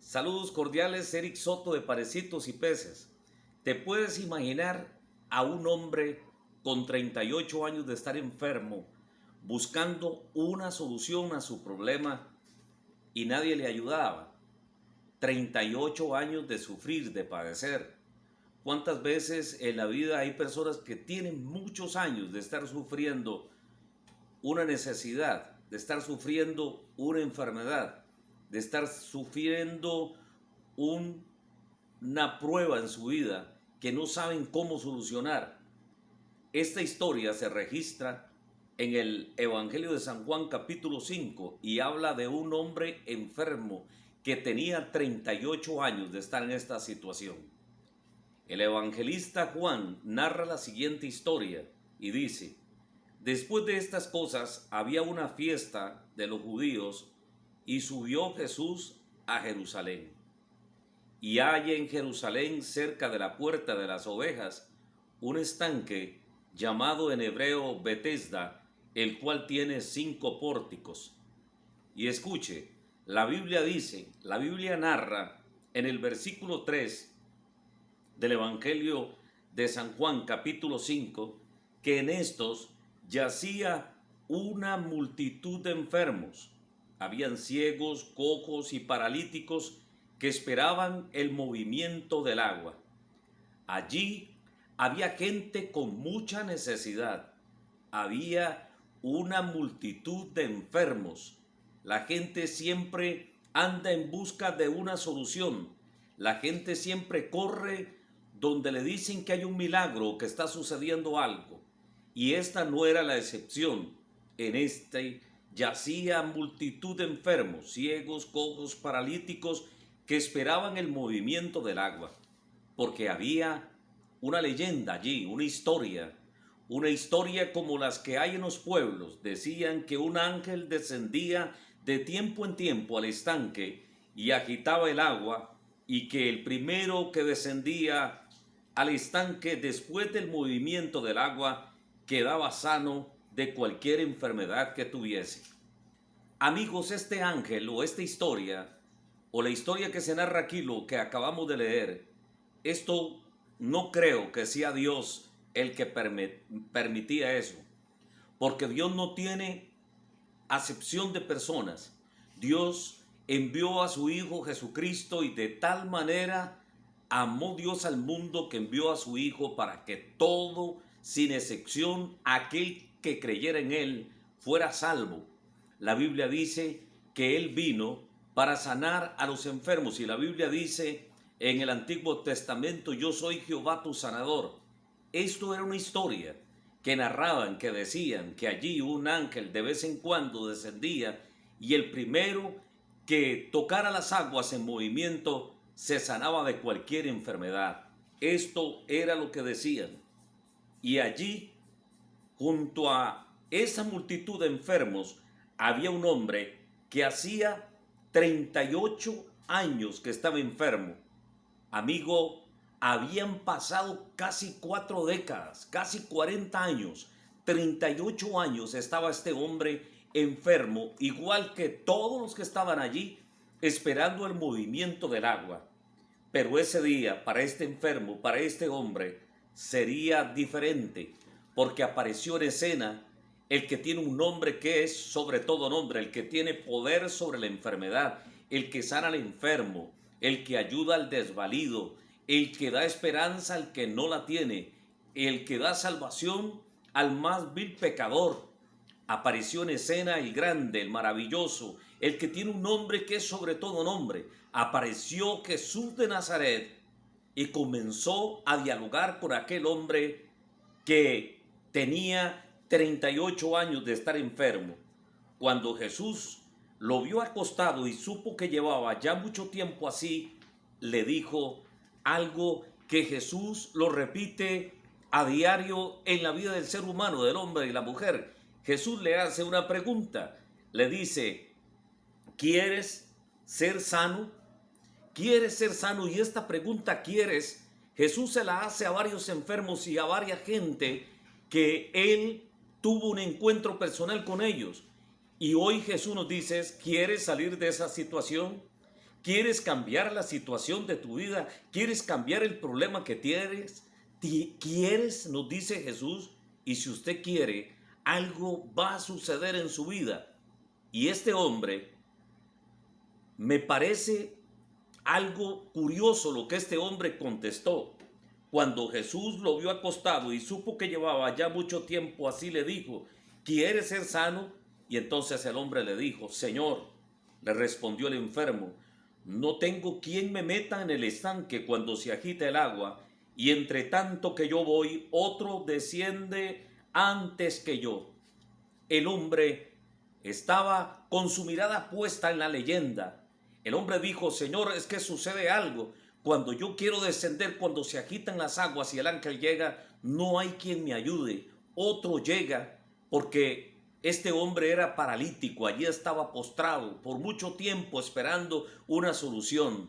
Saludos cordiales, Eric Soto de Parecitos y Peces. ¿Te puedes imaginar a un hombre con 38 años de estar enfermo, buscando una solución a su problema y nadie le ayudaba? 38 años de sufrir, de padecer. ¿Cuántas veces en la vida hay personas que tienen muchos años de estar sufriendo una necesidad, de estar sufriendo una enfermedad, de estar sufriendo una prueba en su vida que no saben cómo solucionar? Esta historia se registra en el Evangelio de San Juan capítulo 5 y habla de un hombre enfermo que tenía 38 años de estar en esta situación. El evangelista Juan narra la siguiente historia y dice: después de estas cosas había una fiesta de los judíos y subió Jesús a Jerusalén. Y hay en Jerusalén, cerca de la puerta de las ovejas, un estanque llamado en hebreo Betesda, el cual tiene 5 pórticos. Y escuche, la Biblia narra en el versículo 3 del Evangelio de San Juan capítulo 5, que en estos yacía una multitud de enfermos. Habían ciegos, cojos y paralíticos que esperaban el movimiento del agua. Allí había gente con mucha necesidad. Había una multitud de enfermos. La gente siempre anda en busca de una solución. La gente siempre corre donde le dicen que hay un milagro, que está sucediendo algo. Y esta no era la excepción. En este yacía multitud de enfermos, ciegos, cojos, paralíticos, que esperaban el movimiento del agua. Porque había una leyenda allí, una historia como las que hay en los pueblos. Decían que un ángel descendía de tiempo en tiempo al estanque y agitaba el agua, y que el primero que descendía al estanque después del movimiento del agua quedaba sano de cualquier enfermedad que tuviese. Amigos, este ángel o esta historia, o la historia que se narra aquí, lo que acabamos de leer, esto no creo que sea Dios el que permitía eso, porque Dios no tiene acepción de personas. Dios envió a su Hijo Jesucristo, y de tal manera amó Dios al mundo que envió a su Hijo para que todo, sin excepción, aquel que creyera en Él fuera salvo. La Biblia dice que Él vino para sanar a los enfermos, y la Biblia dice en el Antiguo Testamento: yo soy Jehová tu sanador. Esto era una historia que narraban, que decían que allí un ángel de vez en cuando descendía, y el primero que tocara las aguas en movimiento se sanaba de cualquier enfermedad. Esto era lo que decían. Y allí, junto a esa multitud de enfermos, había un hombre que hacía 38 años que estaba enfermo. Amigo, habían pasado casi 4 décadas, casi 40 años. 38 años estaba este hombre enfermo, igual que todos los que estaban allí esperando el movimiento del agua. Pero ese día, para este enfermo, para este hombre, sería diferente, porque apareció en escena el que tiene un nombre que es sobre todo nombre, el que tiene poder sobre la enfermedad, el que sana al enfermo, el que ayuda al desvalido, el que da esperanza al que no la tiene, el que da salvación al más vil pecador. Apareció en escena el grande, el maravilloso, el que tiene un nombre que es sobre todo nombre. Apareció Jesús de Nazaret y comenzó a dialogar con aquel hombre que tenía 38 años de estar enfermo. Cuando Jesús lo vio acostado y supo que llevaba ya mucho tiempo así, le dijo algo que Jesús lo repite a diario en la vida del ser humano, del hombre y la mujer. Jesús le hace una pregunta, le dice: ¿quieres ser sano? ¿Quieres ser sano? Y esta pregunta, ¿quieres?, Jesús se la hace a varios enfermos y a varias gente que Él tuvo un encuentro personal con ellos. Y hoy Jesús nos dice: ¿quieres salir de esa situación? ¿Quieres cambiar la situación de tu vida? ¿Quieres cambiar el problema que tienes? ¿Quieres? Nos dice Jesús. Y si usted quiere, algo va a suceder en su vida. Y este hombre, me parece algo curioso lo que este hombre contestó. Cuando Jesús lo vio acostado y supo que llevaba ya mucho tiempo así, le dijo: ¿quieres ser sano? Y entonces el hombre le dijo: Señor, le respondió el enfermo, no tengo quien me meta en el estanque cuando se agita el agua, y entre tanto que yo voy, otro desciende antes que yo. El hombre estaba con su mirada puesta en la leyenda. El hombre dijo: Señor, es que sucede algo. Cuando yo quiero descender, cuando se agitan las aguas y el ángel llega, no hay quien me ayude. Otro llega, porque este hombre era paralítico, allí estaba postrado por mucho tiempo esperando una solución.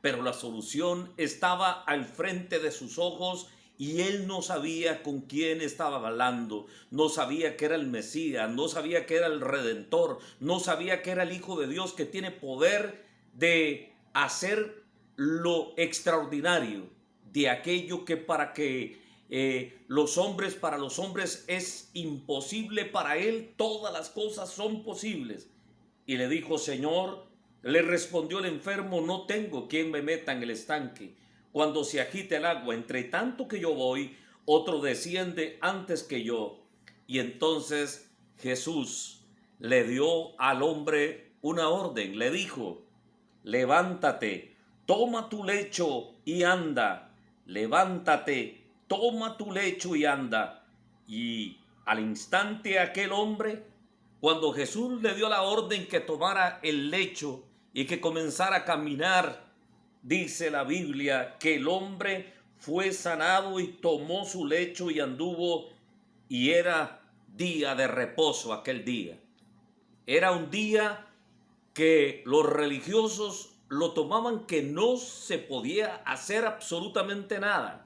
Pero la solución estaba al frente de sus ojos y él no sabía con quién estaba hablando, no sabía que era el Mesías, no sabía que era el Redentor, no sabía que era el Hijo de Dios que tiene poder de hacer lo extraordinario, de aquello que para los hombres es imposible, para él todas las cosas son posibles. Y le dijo: Señor, le respondió el enfermo, no tengo quien me meta en el estanque cuando se agite el agua, entre tanto que yo voy, otro desciende antes que yo. Y entonces Jesús le dio al hombre una orden, le dijo: levántate, toma tu lecho y anda. Levántate, toma tu lecho y anda. Y al instante aquel hombre, cuando Jesús le dio la orden que tomara el lecho y que comenzara a caminar, dice la Biblia que el hombre fue sanado y tomó su lecho y anduvo, y era día de reposo aquel día. Era un día que los religiosos lo tomaban que no se podía hacer absolutamente nada.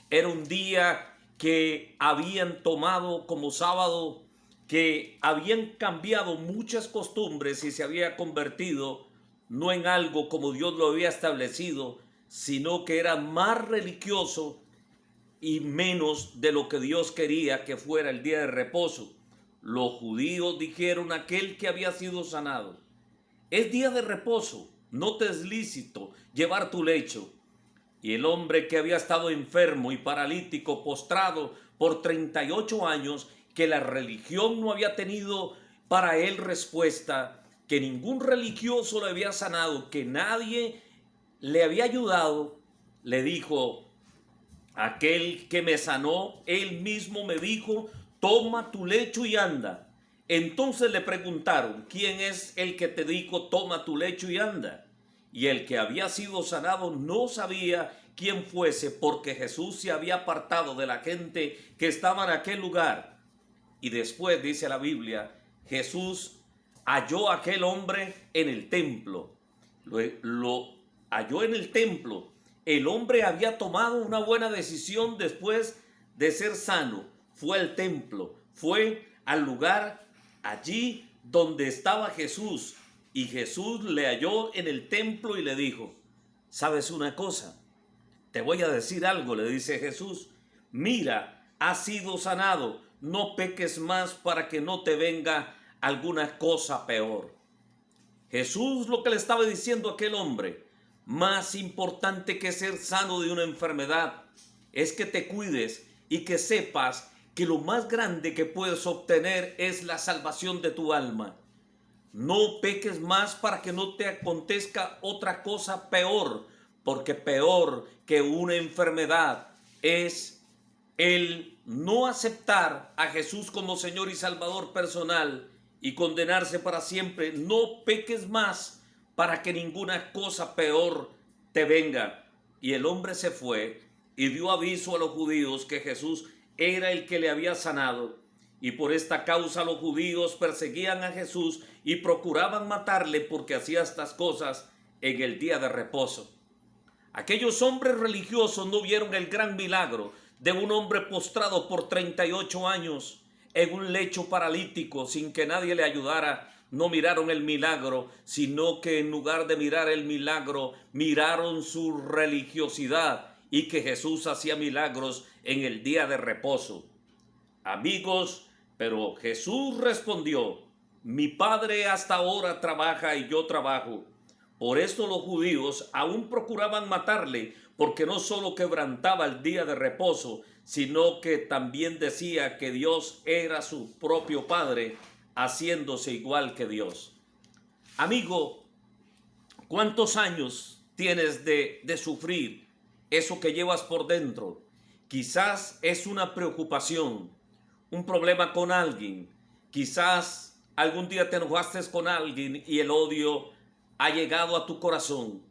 Era un día que habían tomado como sábado, que habían cambiado muchas costumbres y se había convertido no en algo como Dios lo había establecido, sino que era más religioso y menos de lo que Dios quería que fuera el día de reposo. Los judíos dijeron: aquel que había sido sanado, es día de reposo, no te es lícito llevar tu lecho. Y el hombre que había estado enfermo y paralítico, postrado por 38 años, que la religión no había tenido para él respuesta, que ningún religioso le había sanado, que nadie le había ayudado, le dijo: aquel que me sanó, él mismo me dijo: toma tu lecho y anda. Entonces le preguntaron: ¿quién es el que te dijo toma tu lecho y anda? Y el que había sido sanado no sabía quién fuese, porque Jesús se había apartado de la gente que estaba en aquel lugar. Y después, dice la Biblia, Jesús halló a aquel hombre en el templo. Lo halló en el templo. El hombre había tomado una buena decisión después de ser sano. Fue al templo, fue al lugar allí donde estaba Jesús. Y Jesús le halló en el templo y le dijo: ¿sabes una cosa? Te voy a decir algo, le dice Jesús. Mira, has sido sanado. No peques más para que no te venga alguna cosa peor. Jesús lo que le estaba diciendo a aquel hombre: más importante que ser sano de una enfermedad es que te cuides y que sepas que lo más grande que puedes obtener es la salvación de tu alma. No peques más para que no te acontezca otra cosa peor, porque peor que una enfermedad es el no aceptar a Jesús como Señor y Salvador personal y condenarse para siempre. No peques más para que ninguna cosa peor te venga. Y el hombre se fue y dio aviso a los judíos que Jesús era el que le había sanado. Y por esta causa los judíos perseguían a Jesús y procuraban matarle, porque hacía estas cosas en el día de reposo. Aquellos hombres religiosos no vieron el gran milagro de un hombre postrado por 38 años en un lecho paralítico sin que nadie le ayudara. no miraron el milagro, sino que en lugar de mirar el milagro, miraron su religiosidad y que Jesús hacía milagros en el día de reposo. Amigos, pero Jesús respondió: mi Padre hasta ahora trabaja y yo trabajo. Por esto los judíos aún procuraban matarle, porque no solo quebrantaba el día de reposo, sino que también decía que Dios era su propio Padre, haciéndose igual que Dios. Amigo, ¿cuántos años tienes de sufrir eso que llevas por dentro? Quizás es una preocupación, un problema con alguien. Quizás algún día te enojaste con alguien y el odio ha llegado a tu corazón.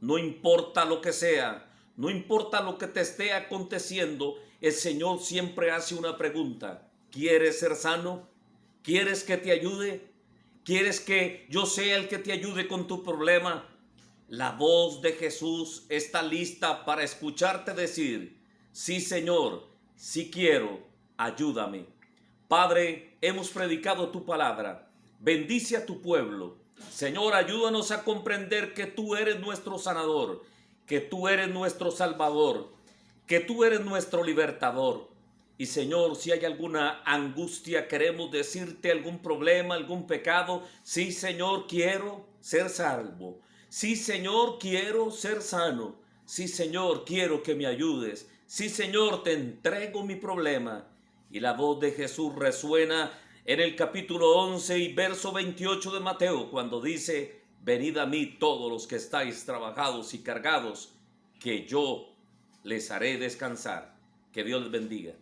No importa lo que sea, no importa lo que te esté aconteciendo, el Señor siempre hace una pregunta: ¿quieres ser sano? ¿Quieres que te ayude? ¿Quieres que yo sea el que te ayude con tu problema? La voz de Jesús está lista para escucharte decir: sí, Señor, sí quiero, ayúdame. Padre, hemos predicado tu palabra. Bendice a tu pueblo. Señor, ayúdanos a comprender que tú eres nuestro sanador, que tú eres nuestro salvador, que tú eres nuestro libertador. Y Señor, si hay alguna angustia, queremos decirte algún problema, algún pecado. Sí, Señor, quiero ser salvo. Sí, Señor, quiero ser sano. Sí, Señor, quiero que me ayudes. Sí, Señor, te entrego mi problema. Y la voz de Jesús resuena en el capítulo 11 y verso 28 de Mateo, cuando dice: venid a mí todos los que estáis trabajados y cargados, que yo les haré descansar. Que Dios les bendiga.